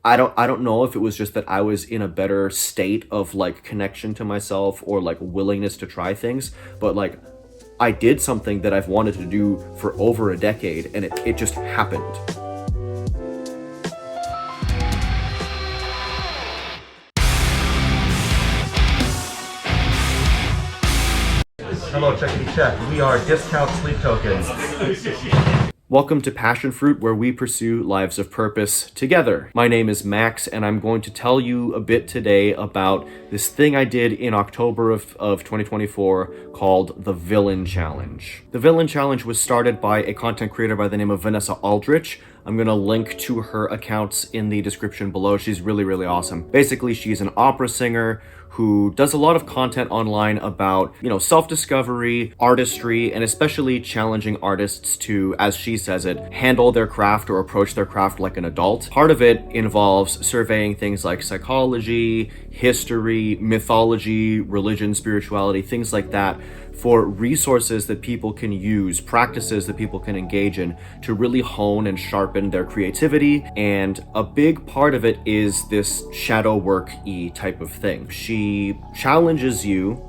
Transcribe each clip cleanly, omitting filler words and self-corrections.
I don't know if it was just that I was in a better state of like connection to myself or like willingness to try things, but like I did something that I've wanted to do for over a decade, and it just happened. Hello, checkity check. We are Discount Sleep Tokens. Welcome to Passionfroot, where we pursue lives of purpose together. My name is Max, and I'm going to tell you a bit today about this thing I did in October of 2024 called the Villain Challenge. The Villain Challenge was started by a content creator by the name of Vanessa Aldrich. I'm going to link to her accounts in the description below. She's really, really awesome. Basically, she's an opera singer who does a lot of content online about, self-discovery, artistry, and especially challenging artists to, as she says it, handle their craft or approach their craft like an adult. Part of it involves surveying things like psychology, history, mythology, religion, spirituality, things like that, for resources that people can use, practices that people can engage in to really hone and sharpen their creativity. And a big part of it is this shadow work-y type of thing. She challenges you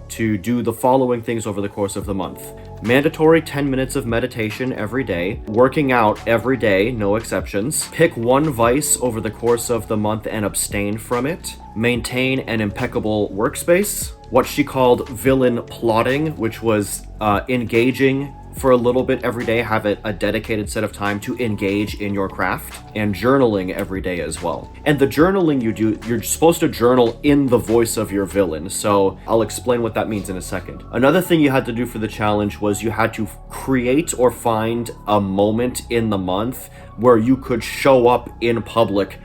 to do the following things over the course of the month. Mandatory 10 minutes of meditation every day, working out every day, no exceptions, pick one vice over the course of the month and abstain from it, maintain an impeccable workspace, what she called villain plotting, which was engaging for a little bit every day, have a dedicated set of time to engage in your craft, and journaling every day as well. And the journaling you do, you're supposed to journal in the voice of your villain, so I'll explain what that means in a second. Another thing you had to do for the challenge was you had to create or find a moment in the month where you could show up in public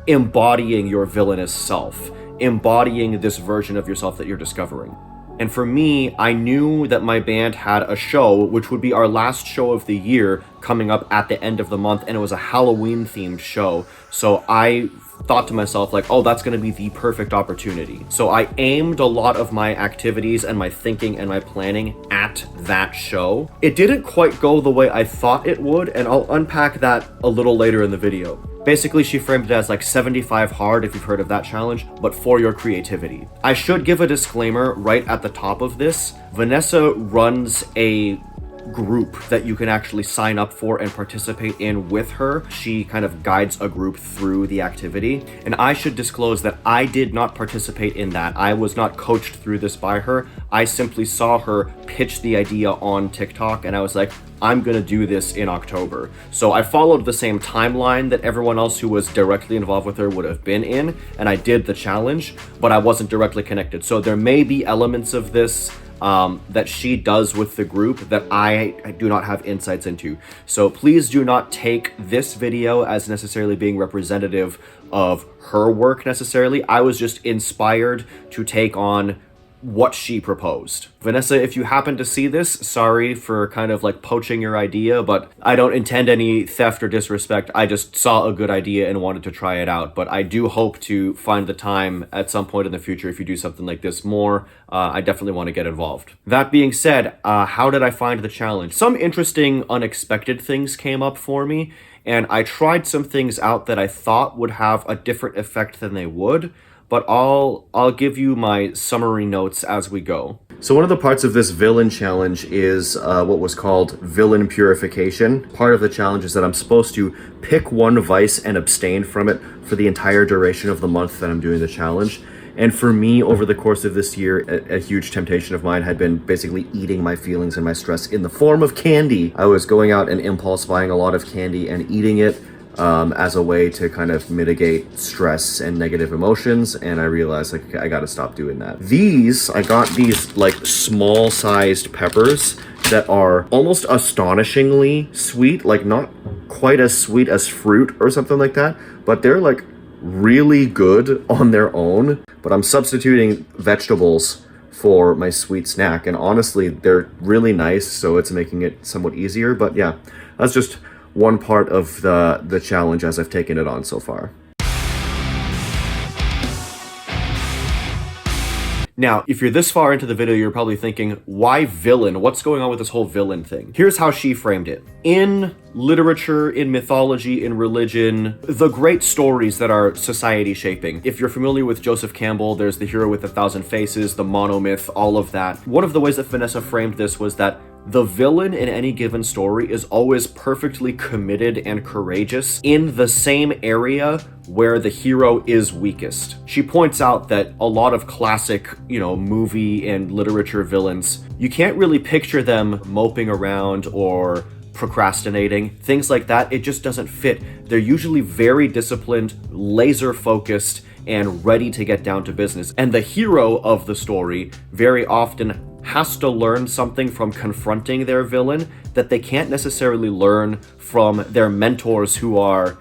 embodying your villainous self, embodying this version of yourself that you're discovering. And for me, I knew that my band had a show, which would be our last show of the year, coming up at the end of the month, and it was a Halloween-themed show. So I thought to myself, like, oh, that's going to be the perfect opportunity. So I aimed a lot of my activities and my thinking and my planning at that show. It didn't quite go the way I thought it would, and I'll unpack that a little later in the video. Basically, she framed it as like 75 hard, if you've heard of that challenge, but for your creativity. I should give a disclaimer right at the top of this. Vanessa runs a group that you can actually sign up for and participate in with her. She kind of guides a group through the activity. And I should disclose that I did not participate in that. I was not coached through this by her. I simply saw her pitch the idea on TikTok, and I was like, I'm gonna do this in October. So I followed the same timeline that everyone else who was directly involved with her would have been in, and I did the challenge, but I wasn't directly connected. So there may be elements of this that she does with the group that I do not have insights into. So please do not take this video as necessarily being representative of her work necessarily. I was just inspired to take on what she proposed. Vanessa, if you happen to see this, sorry for kind of like poaching your idea, but I don't intend any theft or disrespect. I just saw a good idea and wanted to try it out. But I do hope to find the time at some point in the future, if you do something like this more, I definitely want to get involved. That being said, how did I find the challenge? Some interesting, unexpected things came up for me, and I tried some things out that I thought would have a different effect than they would. But I'll give you my summary notes as we go. So one of the parts of this villain challenge is what was called villain purification. Part of the challenge is that I'm supposed to pick one vice and abstain from it for the entire duration of the month that I'm doing the challenge. And for me, over the course of this year, a huge temptation of mine had been basically eating my feelings and my stress in the form of candy. I was going out and impulse buying a lot of candy and eating it as a way to kind of mitigate stress and negative emotions, and I realized, like, okay, I gotta stop doing that. I got these like small sized peppers that are almost astonishingly sweet, like not quite as sweet as fruit or something like that, but they're like really good on their own. But I'm substituting vegetables for my sweet snack, and honestly, they're really nice, so it's making it somewhat easier. But yeah, that's just one part of the challenge as I've taken it on so far. Now, if you're this far into the video, you're probably thinking, why villain? What's going on with this whole villain thing? Here's how she framed it. In literature, in mythology, in religion, the great stories that are society shaping. If you're familiar with Joseph Campbell, there's the hero with 1,000 faces, the monomyth, all of that. One of the ways that Vanessa framed this was that the villain in any given story is always perfectly committed and courageous in the same area where the hero is weakest. She points out that a lot of classic, movie and literature villains, you can't really picture them moping around or procrastinating, things like that. It just doesn't fit. They're usually very disciplined, laser focused, and ready to get down to business. And the hero of the story very often has to learn something from confronting their villain that they can't necessarily learn from their mentors who are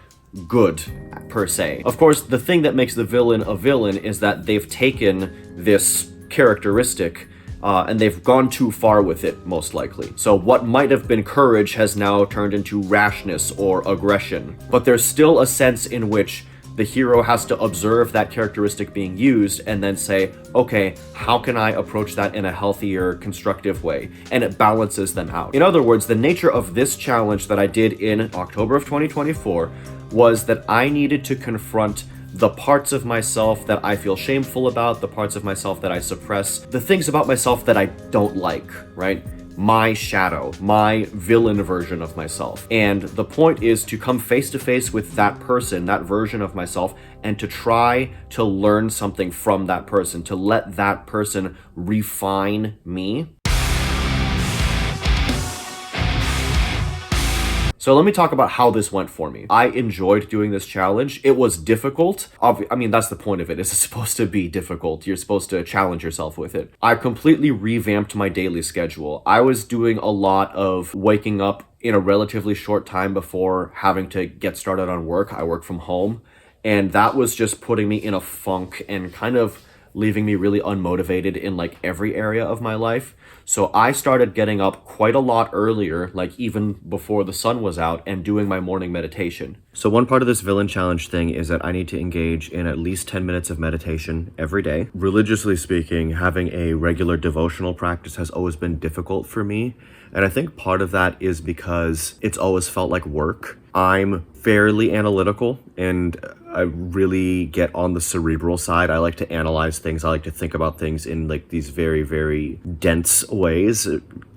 good, per se. Of course, the thing that makes the villain a villain is that they've taken this characteristic and they've gone too far with it, most likely. So what might have been courage has now turned into rashness or aggression. But there's still a sense in which the hero has to observe that characteristic being used and then say, okay, how can I approach that in a healthier, constructive way? And it balances them out. In other words, the nature of this challenge that I did in October of 2024 was that I needed to confront the parts of myself that I feel shameful about, the parts of myself that I suppress, the things about myself that I don't like, right? My shadow, my villain version of myself. And the point is to come face to face with that person, that version of myself, and to try to learn something from that person, to let that person refine me. So let me talk about how this went for me. I enjoyed doing this challenge. It was difficult. That's the point of it. It's supposed to be difficult. You're supposed to challenge yourself with it. I completely revamped my daily schedule. I was doing a lot of waking up in a relatively short time before having to get started on work. I work from home, and that was just putting me in a funk and kind of leaving me really unmotivated in like every area of my life. So I started getting up quite a lot earlier, like even before the sun was out, and doing my morning meditation. So one part of this villain challenge thing is that I need to engage in at least 10 minutes of meditation every day. Religiously speaking, having a regular devotional practice has always been difficult for me. And I think part of that is because it's always felt like work. I'm fairly analytical and I really get on the cerebral side. I like to analyze things. I like to think about things in like these very, very dense ways.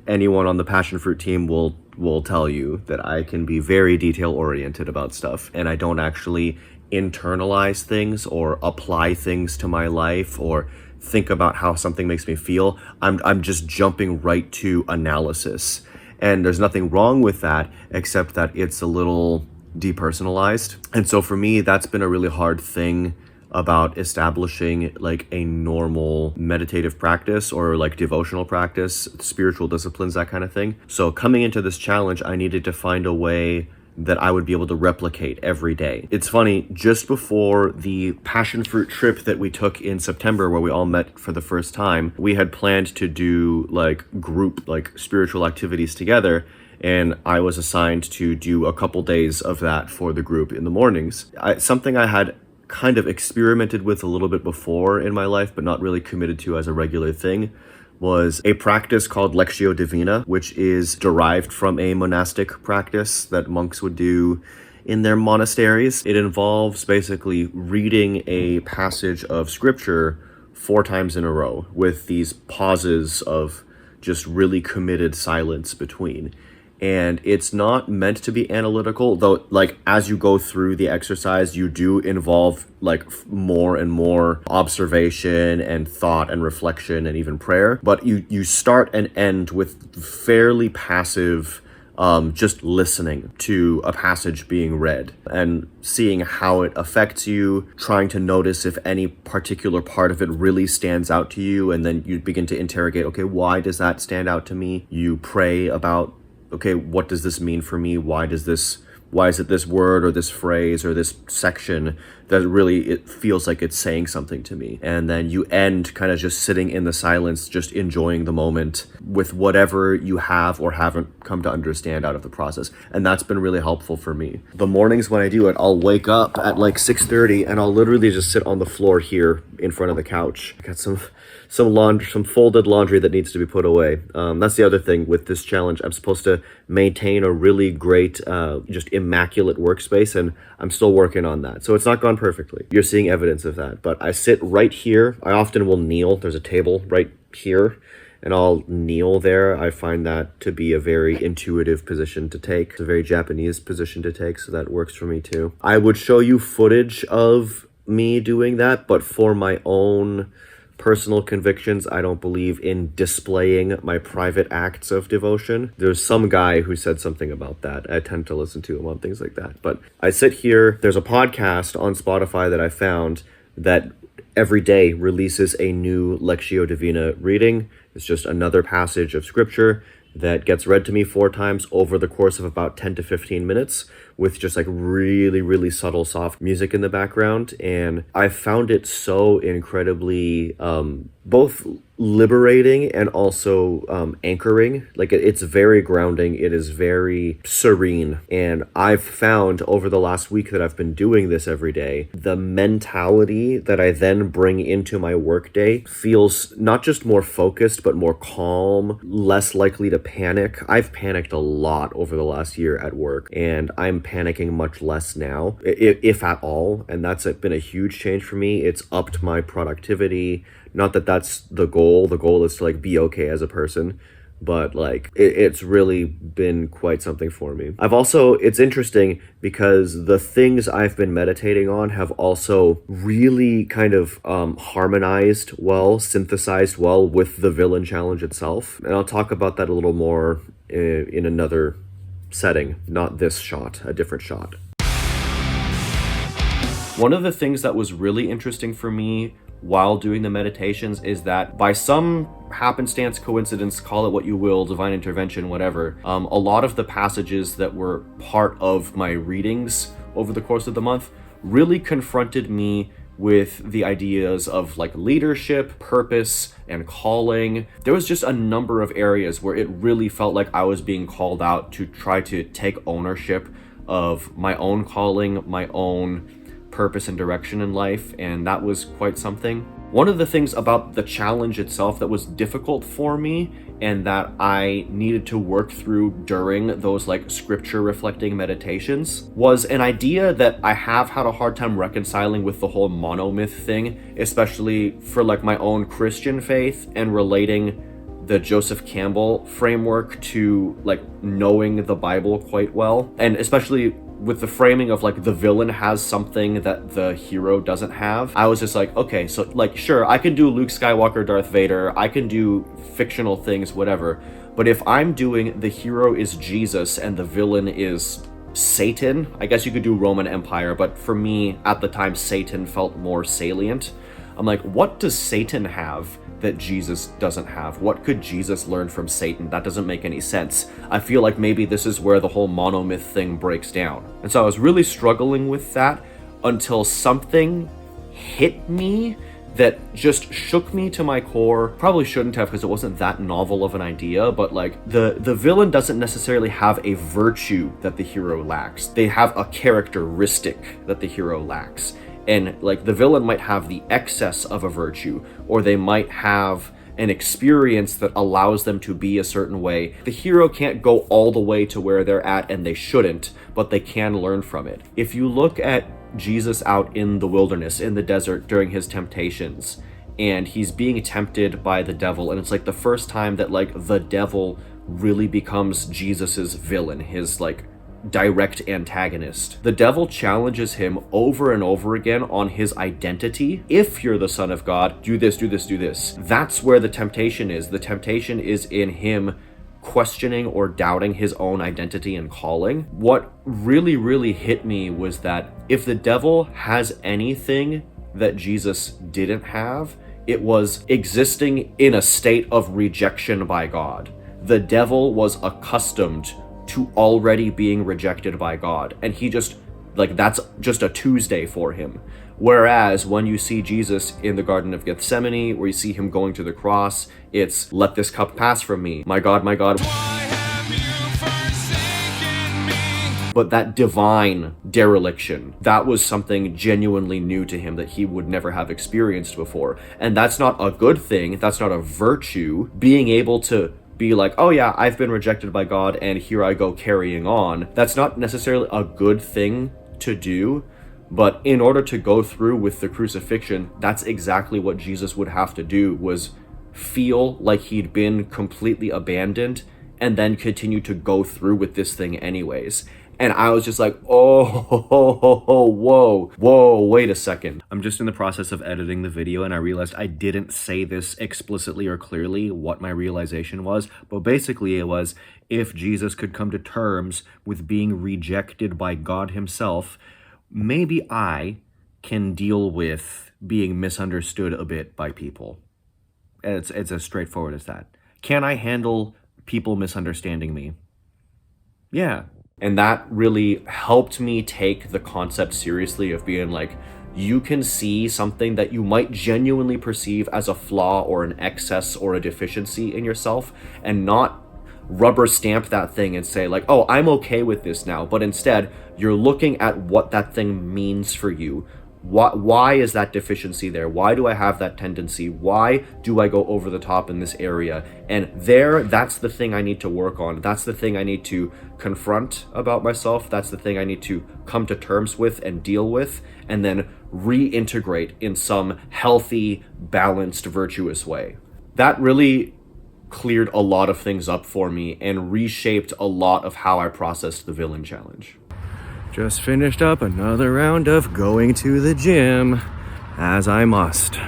Anyone on the Passionfroot team will tell you that I can be very detail oriented about stuff, and I don't actually internalize things or apply things to my life or think about how something makes me feel. I'm just jumping right to analysis. And there's nothing wrong with that, except that it's a little depersonalized. And so for me, that's been a really hard thing about establishing like a normal meditative practice or like devotional practice, spiritual disciplines, that kind of thing. So coming into this challenge, I needed to find a way that I would be able to replicate every day. It's funny, just before the Passionfroot trip that we took in September, where we all met for the first time, we had planned to do like group, like spiritual activities together. And I was assigned to do a couple days of that for the group in the mornings. Something I had kind of experimented with a little bit before in my life, but not really committed to as a regular thing, was a practice called Lectio Divina, which is derived from a monastic practice that monks would do in their monasteries. It involves basically reading a passage of scripture 4 times in a row with these pauses of just really committed silence between. And it's not meant to be analytical, though, like, as you go through the exercise, you do involve, like, more and more observation and thought and reflection and even prayer. But you start and end with fairly passive, just listening to a passage being read and seeing how it affects you, trying to notice if any particular part of it really stands out to you, and then you begin to interrogate, okay, why does that stand out to me? You pray about, okay, what does this mean for me? Why why is it this word or this phrase or this section that really it feels like it's saying something to me? And then you end kind of just sitting in the silence, just enjoying the moment with whatever you have or haven't come to understand out of the process. And that's been really helpful for me. The mornings when I do it, I'll wake up at like 6:30 and I'll literally just sit on the floor here in front of the couch. I got some laundry, some folded laundry that needs to be put away. That's the other thing with this challenge. I'm supposed to maintain a really great, just immaculate workspace, and I'm still working on that. So it's not gone perfectly. You're seeing evidence of that. But I sit right here. I often will kneel. There's a table right here, and I'll kneel there. I find that to be a very intuitive position to take. It's a very Japanese position to take, so that works for me too. I would show you footage of me doing that, but for my own personal convictions, I don't believe in displaying my private acts of devotion. There's some guy who said something about that. I tend to listen to him on things like that. But I sit here. There's a podcast on Spotify that I found that every day releases a new Lectio Divina reading. It's just another passage of scripture that gets read to me 4 times over the course of about 10 to 15 minutes with just like really, really subtle, soft music in the background. And I found it so incredibly both liberating and also anchoring. Like it's very grounding. It is very serene. And I've found over the last week that I've been doing this every day, the mentality that I then bring into my workday feels not just more focused, but more calm, less likely to panic. I've panicked a lot over the last year at work, and I'm panicking much less now, if at all. And that's been a huge change for me. It's upped my productivity. Not that that's the goal. The goal is to like be okay as a person, but like it's really been quite something for me. It's interesting because the things I've been meditating on have also really kind of harmonized well, synthesized well with the villain challenge itself. And I'll talk about that a little more in another setting, not this shot, a different shot. One of the things that was really interesting for me while doing the meditations is that by some happenstance, coincidence, call it what you will, divine intervention, whatever, a lot of the passages that were part of my readings over the course of the month really confronted me with the ideas of like leadership, purpose, and calling. There was just a number of areas where it really felt like I was being called out to try to take ownership of my own calling, my own purpose and direction in life, and that was quite something. One of the things about the challenge itself that was difficult for me and that I needed to work through during those like scripture reflecting meditations was an idea that I have had a hard time reconciling with the whole monomyth thing, especially for like my own Christian faith and relating the Joseph Campbell framework to like knowing the Bible quite well, and especially with the framing of like the villain has something that the hero doesn't have. I was just like, okay, so like sure, I can do Luke Skywalker, Darth Vader, I can do fictional things, whatever, but if I'm doing the hero is Jesus and the villain is Satan, I guess you could do Roman Empire, but for me at the time Satan felt more salient. I'm like, what does Satan have that Jesus doesn't have? What could Jesus learn from Satan? That doesn't make any sense. I feel like maybe this is where the whole monomyth thing breaks down. And so I was really struggling with that until something hit me that just shook me to my core. Probably shouldn't have, because it wasn't that novel of an idea, but like the villain doesn't necessarily have a virtue that the hero lacks. They have a characteristic that the hero lacks. And like the villain might have the excess of a virtue, or they might have an experience that allows them to be a certain way. The hero can't go all the way to where they're at, and they shouldn't, but they can learn from it. If you look at Jesus out in the wilderness, in the desert during his temptations, and he's being tempted by the devil, and it's like the first time that like the devil really becomes Jesus's villain, his like direct antagonist. The devil challenges him over and over again on his identity. If you're the Son of God, do this, do this, do this. That's where the temptation is. The temptation is in him questioning or doubting his own identity and calling. What really, really hit me was that if the devil has anything that Jesus didn't have, it was existing in a state of rejection by God. The devil was accustomed to already being rejected by God. And he just, like, that's just a Tuesday for him. Whereas when you see Jesus in the Garden of Gethsemane, where you see him going to the cross, it's, let this cup pass from me. My God, why have you forsaken me? But that divine dereliction, that was something genuinely new to him that he would never have experienced before. And that's not a good thing. That's not a virtue. Being able to be like, oh yeah, I've been rejected by God and here I go carrying on. That's not necessarily a good thing to do. But in order to go through with the crucifixion, that's exactly what Jesus would have to do, was feel like he'd been completely abandoned and then continue to go through with this thing anyways. And I was just like, whoa, wait a second. I'm just in the process of editing the video and I realized I didn't say this explicitly or clearly what my realization was. But basically it was, if Jesus could come to terms with being rejected by God himself, maybe I can deal with being misunderstood a bit by people. It's as straightforward as that. Can I handle people misunderstanding me? Yeah. And that really helped me take the concept seriously of being like, you can see something that you might genuinely perceive as a flaw or an excess or a deficiency in yourself and not rubber stamp that thing and say like, oh, I'm okay with this now. But instead, you're looking at what that thing means for you. Why is that deficiency there? Why do I have that tendency? Why do I go over the top in this area? And that's the thing I need to work on. That's the thing I need to confront about myself. That's the thing I need to come to terms with and deal with, and then reintegrate in some healthy, balanced, virtuous way. That really cleared a lot of things up for me and reshaped a lot of how I processed the villain challenge. Just finished up another round of going to the gym, as I must.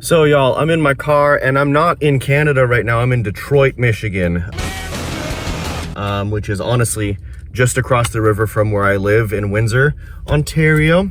So y'all, I'm in my car and I'm not in Canada right now. I'm in Detroit, Michigan, which is honestly just across the river from where I live in Windsor, Ontario.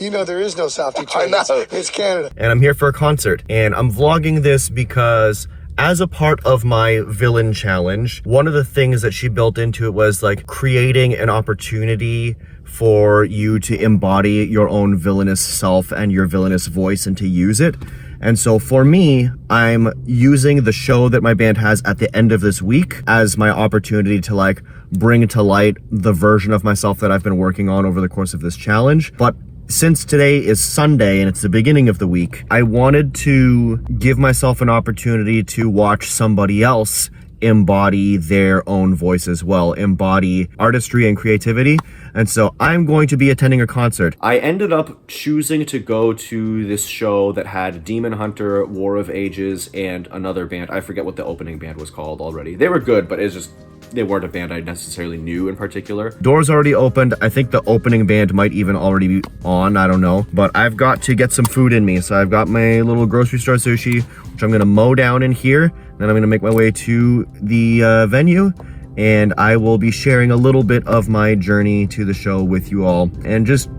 You know there is no South Detroit. It's Canada. And I'm here for a concert. And I'm vlogging this because as a part of my villain challenge, one of the things that she built into it was like creating an opportunity for you to embody your own villainous self and your villainous voice and to use it. And so for me, I'm using the show that my band has at the end of this week as my opportunity to like bring to light the version of myself that I've been working on over the course of this challenge. But since today is Sunday and it's the beginning of the week, I wanted to give myself an opportunity to watch somebody else embody their own voice as well, embody artistry and creativity. And so I'm going to be attending a concert. I ended up choosing to go to this show that had Demon Hunter, War of Ages, and another band. I forget what the opening band was called already. They were good, but it's just, they weren't a band I necessarily knew in particular. Doors already opened. I think the opening band might even already be on, I don't know. But I've got to get some food in me. So I've got my little grocery store sushi, which I'm gonna mow down in here. Then I'm gonna make my way to the venue, and I will be sharing a little bit of my journey to the show with you all and just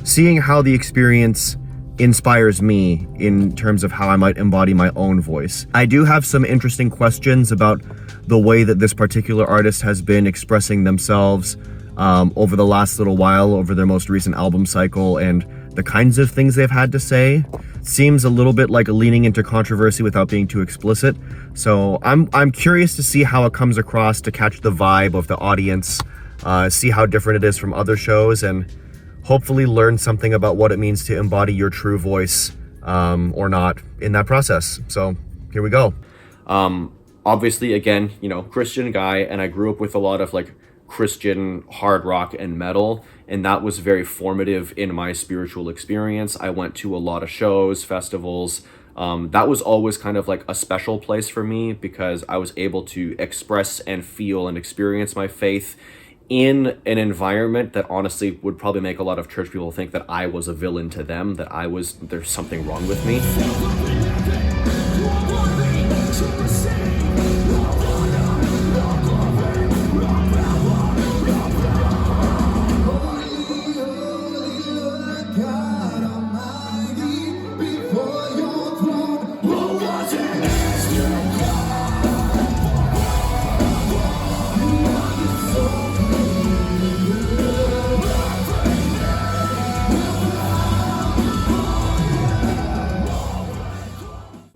seeing how the experience inspires me in terms of how I might embody my own voice. I do have some interesting questions about the way that this particular artist has been expressing themselves over the last little while, over their most recent album cycle, and the kinds of things they've had to say. Seems a little bit like leaning into controversy without being too explicit. So I'm curious to see how it comes across, to catch the vibe of the audience, see how different it is from other shows, and hopefully learn something about what it means to embody your true voice or not in that process. So here we go. Obviously, again, you know, Christian guy, and I grew up with a lot of like Christian hard rock and metal, and that was very formative in my spiritual experience. I went to a lot of shows, festivals. That was always kind of like a special place for me because I was able to express and feel and experience my faith in an environment that honestly would probably make a lot of church people think that I was a villain to them, that there's something wrong with me.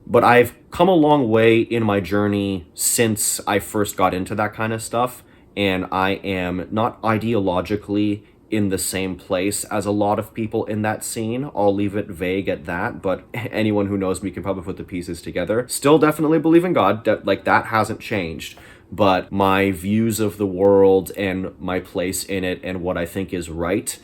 But I've come a long way in my journey since I first got into that kind of stuff, and I am not ideologically in the same place as a lot of people in that scene. I'll leave it vague at that, but anyone who knows me can probably put the pieces together. Still definitely believe in God, that hasn't changed. But my views of the world and my place in it and what I think is right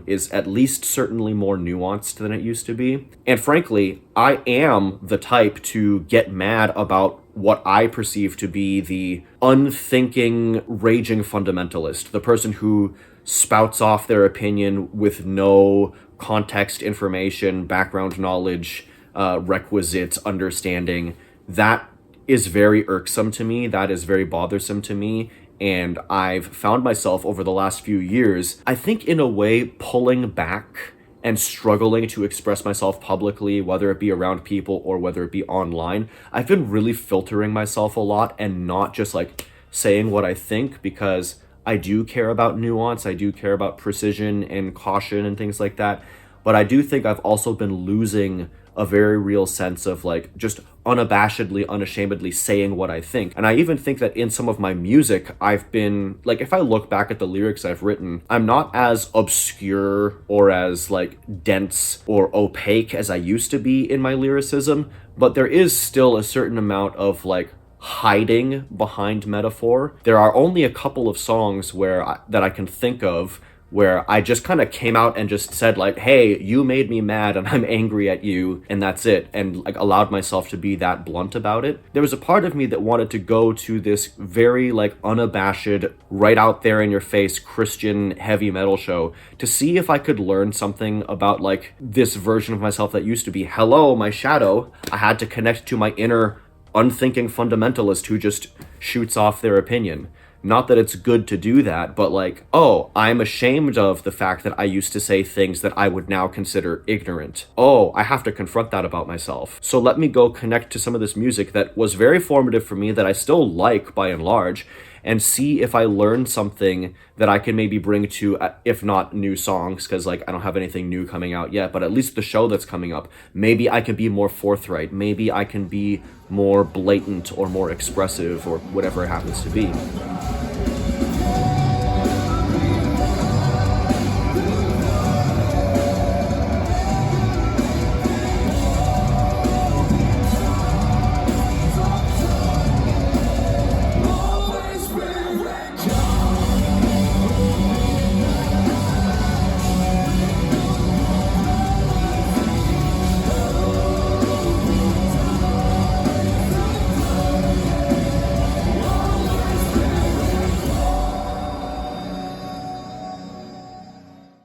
is at least certainly more nuanced than it used to be. And frankly, I am the type to get mad about what I perceive to be the unthinking, raging fundamentalist, the person who spouts off their opinion with no context information, background knowledge, requisite understanding. That is very irksome to me. That is very bothersome to me. And I've found myself over the last few years, I think in a way, pulling back and struggling to express myself publicly, whether it be around people or whether it be online. I've been really filtering myself a lot and not just like saying what I think, because I do care about nuance. I do care about precision and caution and things like that. But I do think I've also been losing a very real sense of like just unabashedly, unashamedly saying what I think. And I even think that in some of my music, I've been like, if I look back at the lyrics I've written, I'm not as obscure or as like dense or opaque as I used to be in my lyricism, but there is still a certain amount of like hiding behind metaphor. There are only a couple of songs that I can think of where I just kind of came out and just said like, hey, you made me mad and I'm angry at you, and that's it, and like allowed myself to be that blunt about it. There was a part of me that wanted to go to this very like unabashed, right out there in your face Christian heavy metal show to see if I could learn something about like this version of myself that used to be, hello, my shadow. I had to connect to my inner unthinking fundamentalist who just shoots off their opinion. Not that it's good to do that, but like, oh, I'm ashamed of the fact that I used to say things that I would now consider ignorant. Oh, I have to confront that about myself. So let me go connect to some of this music that was very formative for me, that I still like by and large, and see if I learn something that I can maybe bring to, if not new songs, because like I don't have anything new coming out yet, but at least the show that's coming up. Maybe I can be more forthright. Maybe I can be more blatant or more expressive or whatever it happens to be.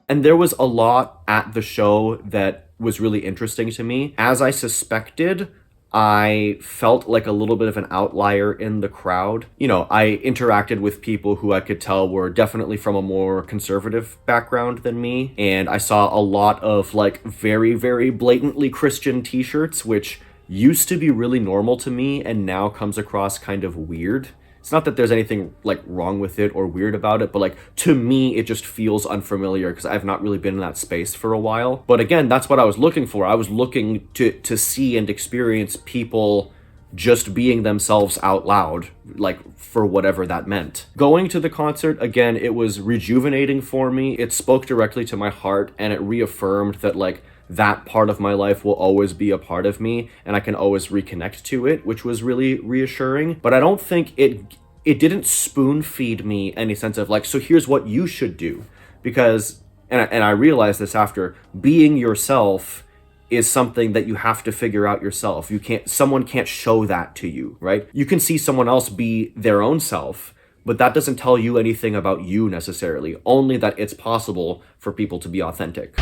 And there was a lot at the show that was really interesting to me. As I suspected, I felt like a little bit of an outlier in the crowd. You know, I interacted with people who I could tell were definitely from a more conservative background than me. And I saw a lot of like very, very blatantly Christian t-shirts, which used to be really normal to me and now comes across kind of weird. It's not that there's anything like wrong with it or weird about it, but like to me, it just feels unfamiliar because I've not really been in that space for a while. But again, that's what I was looking for. I was looking to see and experience people just being themselves out loud, like for whatever that meant. Going to the concert, again, it was rejuvenating for me. It spoke directly to my heart and it reaffirmed that like that part of my life will always be a part of me and I can always reconnect to it, which was really reassuring. But I don't think it didn't spoon feed me any sense of like, so here's what you should do. Because, and I realized this after, being yourself is something that you have to figure out yourself. Someone can't show that to you, right? You can see someone else be their own self, but that doesn't tell you anything about you necessarily, only that it's possible for people to be authentic.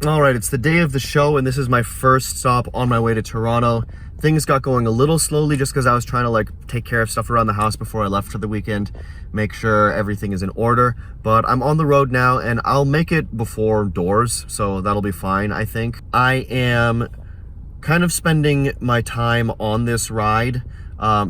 All right, it's the day of the show, and this is my first stop on my way to Toronto. Things got going a little slowly just because I was trying to like take care of stuff around the house before I left for the weekend, make sure everything is in order. But I'm on the road now, and I'll make it before doors, so that'll be fine, I think. I am kind of spending my time on this ride,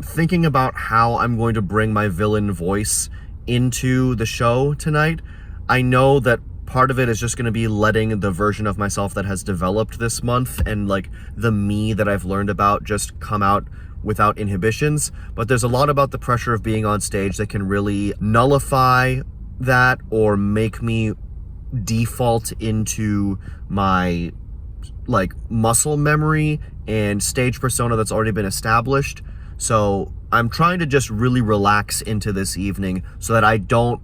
thinking about how I'm going to bring my villain voice into the show tonight. I know that part of it is just going to be letting the version of myself that has developed this month and like the me that I've learned about just come out without inhibitions. But there's a lot about the pressure of being on stage that can really nullify that or make me default into my like muscle memory and stage persona that's already been established. So I'm trying to just really relax into this evening so that I don't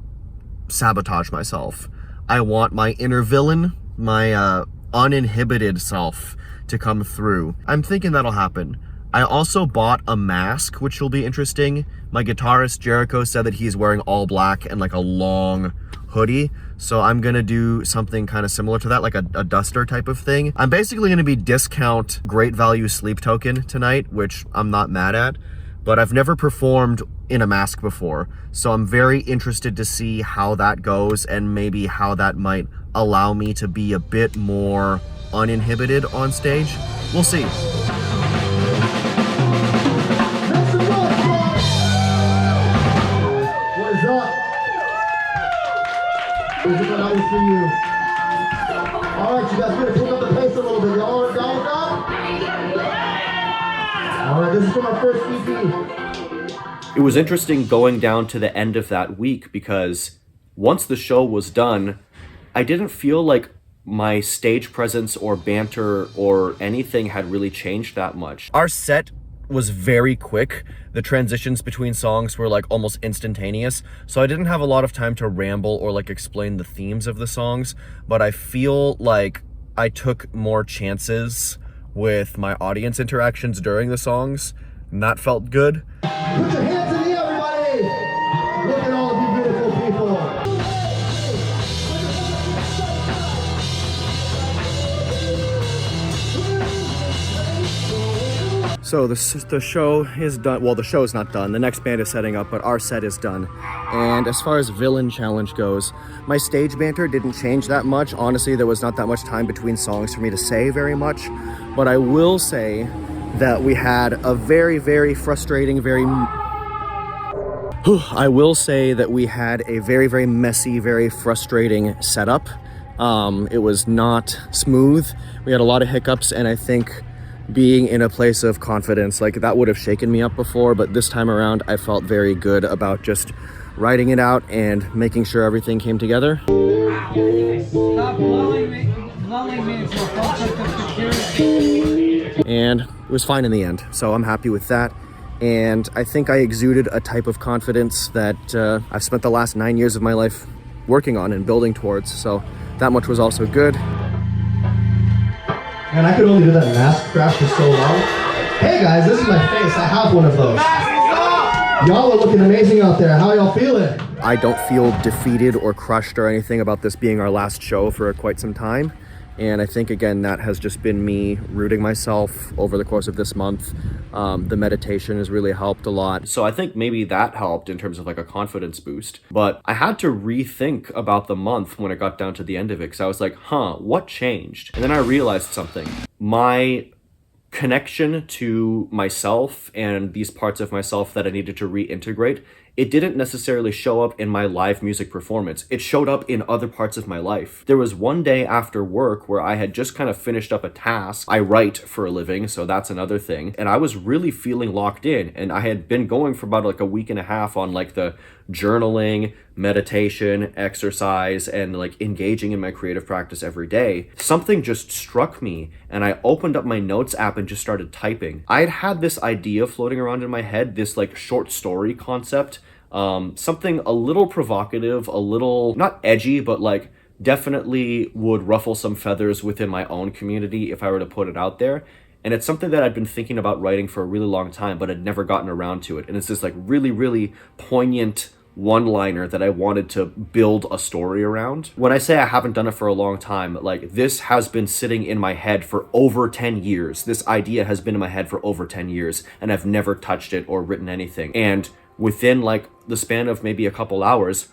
sabotage myself. I want my inner villain, my uninhibited self to come through. I'm thinking that'll happen. I also bought a mask, which will be interesting. My guitarist Jericho said that he's wearing all black and like a long hoodie. So I'm gonna do something kind of similar to that, like a duster type of thing. I'm basically gonna be discount great value sleep token tonight, which I'm not mad at, but I've never performed in a mask before. So I'm very interested to see how that goes and maybe how that might allow me to be a bit more uninhibited on stage. We'll see. What is up? Is it nice for you? All right, you guys better pick up the pace a little bit. Y'all up? All right, this is for my first EP. It was interesting going down to the end of that week because once the show was done, I didn't feel like my stage presence or banter or anything had really changed that much. Our set was very quick. The transitions between songs were like almost instantaneous, so I didn't have a lot of time to ramble or like explain the themes of the songs, but I feel like I took more chances with my audience interactions during the songs, and that felt good. Put your hands in the air, everybody! Look at all of you beautiful people. So the show is done. Well, the show is not done. The next band is setting up, but our set is done. And as far as villain challenge goes, my stage banter didn't change that much. Honestly, there was not that much time between songs for me to say very much. But I will say that we had a very, very frustrating, very messy, very frustrating setup. It was not smooth. We had a lot of hiccups, and I think being in a place of confidence, like that would have shaken me up before, but this time around I felt very good about just writing it out and making sure everything came together. Stop lulling me into a false sense of security. And it was fine in the end, so I'm happy with that. And I think I exuded a type of confidence that I've spent the last 9 years of my life working on and building towards, so that much was also good. Man, I could only do that mask crash for so long. Hey guys, this is my face. I have one of those. Y'all are looking amazing out there. How y'all feeling? I don't feel defeated or crushed or anything about this being our last show for quite some time. And I think, again, that has just been me rooting myself over the course of this month. The meditation has really helped a lot. So I think maybe that helped in terms of like a confidence boost. But I had to rethink about the month when it got down to the end of it, because I was like, what changed? And then I realized something. My connection to myself and these parts of myself that I needed to reintegrate, it didn't necessarily show up in my live music performance. It showed up in other parts of my life. There was one day after work where I had just kind of finished up a task. I write for a living, so that's another thing. And I was really feeling locked in. And I had been going for about like a week and a half on like the journaling, meditation, exercise, and like engaging in my creative practice every day. Something just struck me and I opened up my notes app and just started typing. I had this idea floating around in my head, this like short story concept, something a little provocative, a little not edgy, but like definitely would ruffle some feathers within my own community if I were to put it out there. And it's something that I'd been thinking about writing for a really long time, but had never gotten around to it. And it's this like really, really poignant one-liner that I wanted to build a story around. When I say I haven't done it for a long time, like this has been sitting in my head for over 10 years. This idea has been in my head for over 10 years, and I've never touched it or written anything. And within like the span of maybe a couple hours,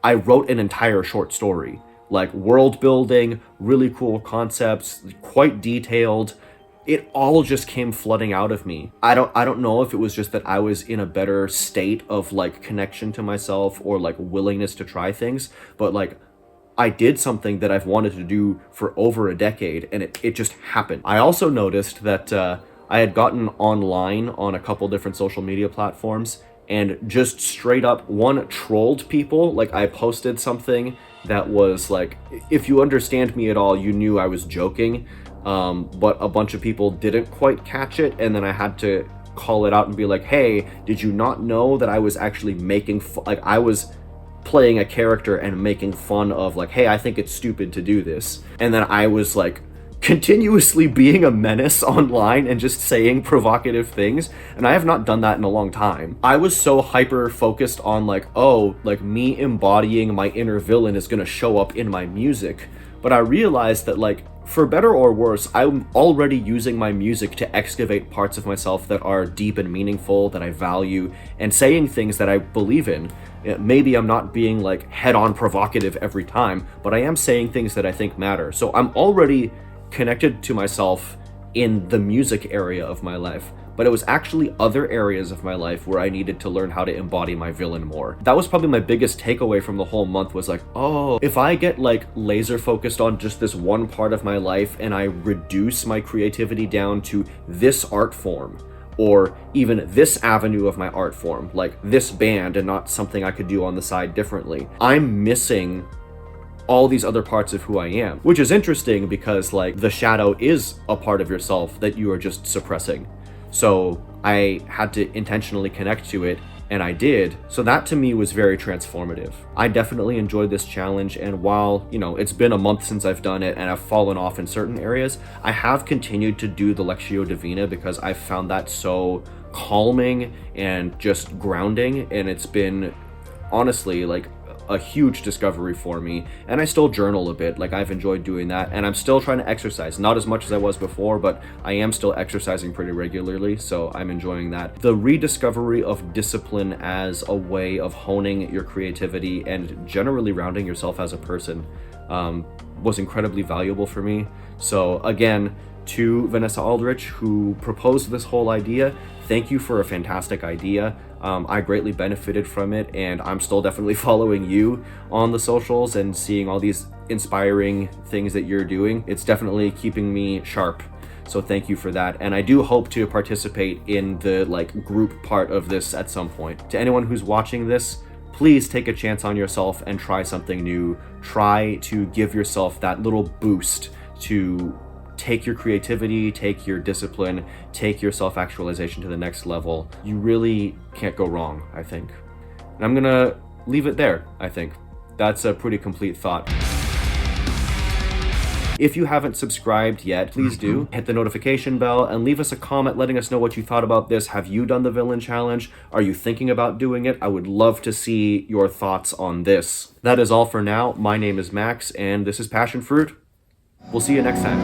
I wrote an entire short story, like world building, really cool concepts, quite detailed. It all just came flooding out of me. I don't know if it was just that I was in a better state of like connection to myself or like willingness to try things, but like I did something that I've wanted to do for over a decade, and it just happened. I also noticed that I had gotten online on a couple different social media platforms and just straight up, one, trolled people. Like, I posted something that was like, if you understand me at all, you knew I was joking, but a bunch of people didn't quite catch it, and then I had to call it out and be like, hey, did you not know that I was actually making like, I was playing a character and making fun of, like, hey, I think it's stupid to do this. And then I was like continuously being a menace online and just saying provocative things, and I have not done that in a long time. I was so hyper focused on like, oh, like me embodying my inner villain is gonna show up in my music, but I realized that, like, for better or worse, I'm already using my music to excavate parts of myself that are deep and meaningful, that I value, and saying things that I believe in. Maybe I'm not being like head-on provocative every time, but I am saying things that I think matter. So I'm already connected to myself in the music area of my life, but it was actually other areas of my life where I needed to learn how to embody my villain more. That was probably my biggest takeaway from the whole month, was like, oh, if I get like laser focused on just this one part of my life and I reduce my creativity down to this art form, or even this avenue of my art form, like this band and not something I could do on the side differently, I'm missing all these other parts of who I am, which is interesting because like the shadow is a part of yourself that you are just suppressing. So I had to intentionally connect to it, and I did. So that to me was very transformative. I definitely enjoyed this challenge, and while, you know, it's been a month since I've done it and I've fallen off in certain areas, I have continued to do the Lectio Divina because I found that so calming and just grounding, and it's been honestly like a huge discovery for me. And I still journal a bit, like I've enjoyed doing that, and I'm still trying to exercise, not as much as I was before, but I am still exercising pretty regularly, so I'm enjoying that. The rediscovery of discipline as a way of honing your creativity and generally rounding yourself as a person was incredibly valuable for me. So again, to Vanessa Aldrich, who proposed this whole idea, thank you for a fantastic idea. I greatly benefited from it, and I'm still definitely following you on the socials and seeing all these inspiring things that you're doing. It's definitely keeping me sharp. So thank you for that. And I do hope to participate in the like group part of this at some point. To anyone who's watching this, please take a chance on yourself and try something new. Try to give yourself that little boost to take your creativity, take your discipline, take your self-actualization to the next level. You really can't go wrong, I think. And I'm gonna leave it there, I think. That's a pretty complete thought. If you haven't subscribed yet, please do. Hit the notification bell and leave us a comment letting us know what you thought about this. Have you done the villain challenge? Are you thinking about doing it? I would love to see your thoughts on this. That is all for now. My name is Max, and this is Passionfroot. We'll see you next time.